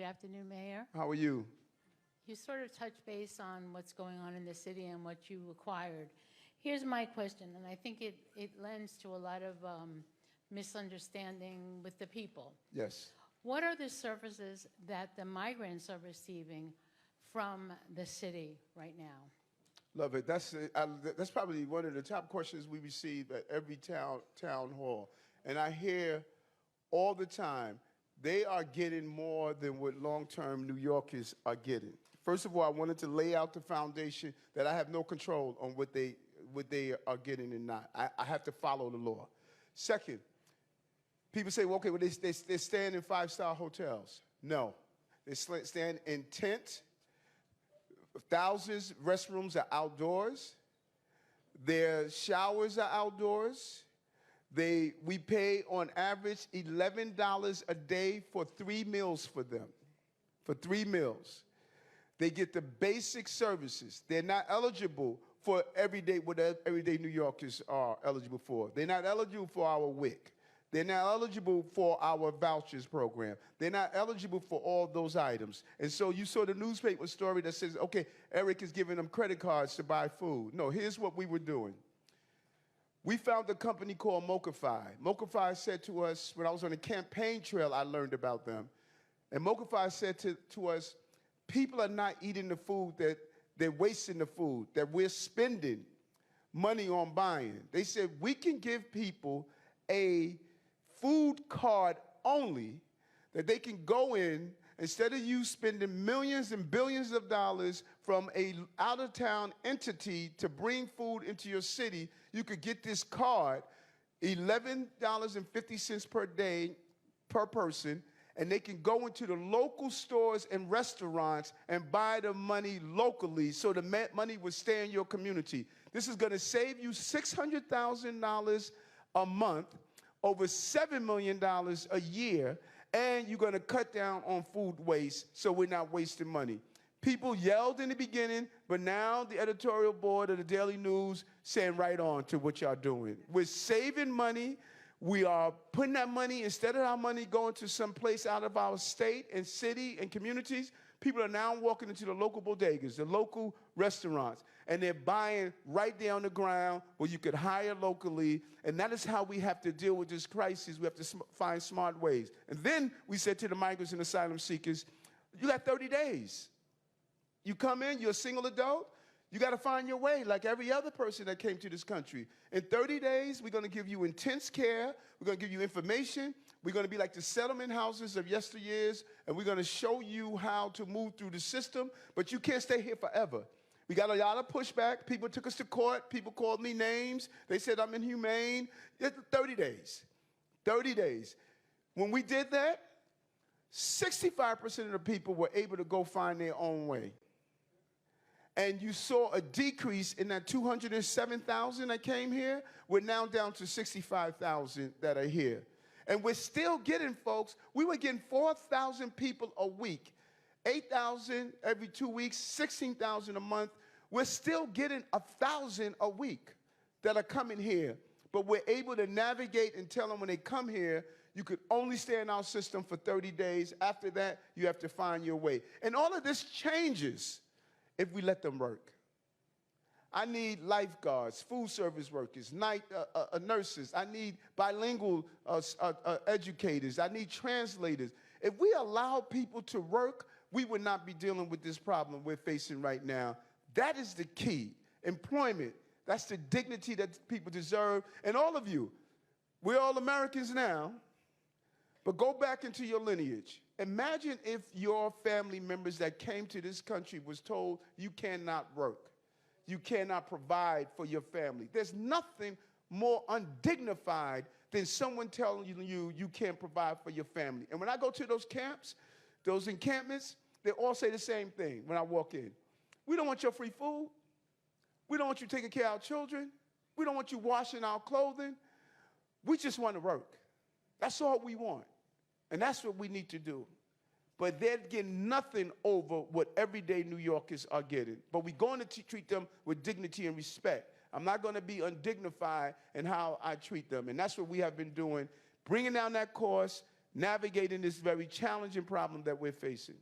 afternoon, Mayor. How are you? You sort of touched base on what's going on in the city and what you acquired. Here's my question, and I think it lends to a lot of misunderstanding with the people. Yes. What are the services that the migrants are receiving from the city right now? Love it. That's probably one of the top questions we receive at every town hall. And I hear all the time, they are getting more than what long-term New Yorkers are getting. First of all, I wanted to lay out the foundation that I have no control on what they are getting and not. I have to follow the law. Second, people say, well, okay, well, they're staying in five-star hotels. No, they're staying in tents. Thousands restrooms are outdoors. Their showers are outdoors. We pay on average $11 a day for 3 meals for them, for 3 meals. They get the basic services. They're not eligible for what everyday New Yorkers are eligible for. They're not eligible for our WIC. They're not eligible for our vouchers program. They're not eligible for all those items. And so you saw the newspaper story that says, okay, Eric is giving them credit cards to buy food. No, here's what we were doing. We found a company called Mocafy. Mocafy said to us, when I was on the campaign trail, I learned about them. And Mocafy said to us, people are not eating the food that they're wasting the food, that we're spending money on buying. They said, we can give people a food card only that they can go in, instead of you spending millions and billions of dollars from a out-of-town entity to bring food into your city, you could get this card, $11.50 per day per person, and they can go into the local stores and restaurants and buy the money locally so the money will stay in your community. This is going to save you $600,000 a month, over $7 million a year, and you're going to cut down on food waste so we're not wasting money. People yelled in the beginning, but now the editorial board of the Daily News saying right on to what y'all doing. We're saving money. We are putting that money, instead of our money going to some place out of our state and city and communities, people are now walking into the local bodegas, the local restaurants, and they're buying right there on the ground where you could hire locally. And that is how we have to deal with this crisis. We have to find smart ways. And then we said to the migrants and asylum seekers, you got 30 days. You come in, you're a single adult, you got to find your way like every other person that came to this country. In 30 days, we're going to give you intense care. We're going to give you information. We're going to be like the settlement houses of yesteryears, and we're going to show you how to move through the system, but you can't stay here forever. We got a lot of pushback. People took us to court. People called me names. They said I'm inhumane. 30 days. 30 days. When we did that, 65% of the people were able to go find their own way. And you saw a decrease in that 207,000 that came here. We're now down to 65,000 that are here. And we're still getting, folks, we were getting 4,000 people a week, 8,000 every 2 weeks, 16,000 a month. We're still getting 1,000 a week that are coming here. But we're able to navigate and tell them when they come here, you could only stay in our system for 30 days. After that, you have to find your way. And all of this changes if we let them work. I need lifeguards, food service workers, nurses. I need bilingual educators. I need translators. If we allow people to work, we would not be dealing with this problem we're facing right now. That is the key. Employment, that's the dignity that people deserve. And all of you, we're all Americans now, but go back into your lineage. Imagine if your family members that came to this country was told you cannot work. You cannot provide for your family. There's nothing more undignified than someone telling you you can't provide for your family. And when I go to those camps, those encampments, they all say the same thing when I walk in. We don't want your free food. We don't want you taking care of our children. We don't want you washing our clothing. We just want to work. That's all we want. And that's what we need to do. But they're getting nothing over what everyday New Yorkers are getting. But we're going to treat them with dignity and respect. I'm not going to be undignified in how I treat them. And that's what we have been doing, bringing down that cost, navigating this very challenging problem that we're facing.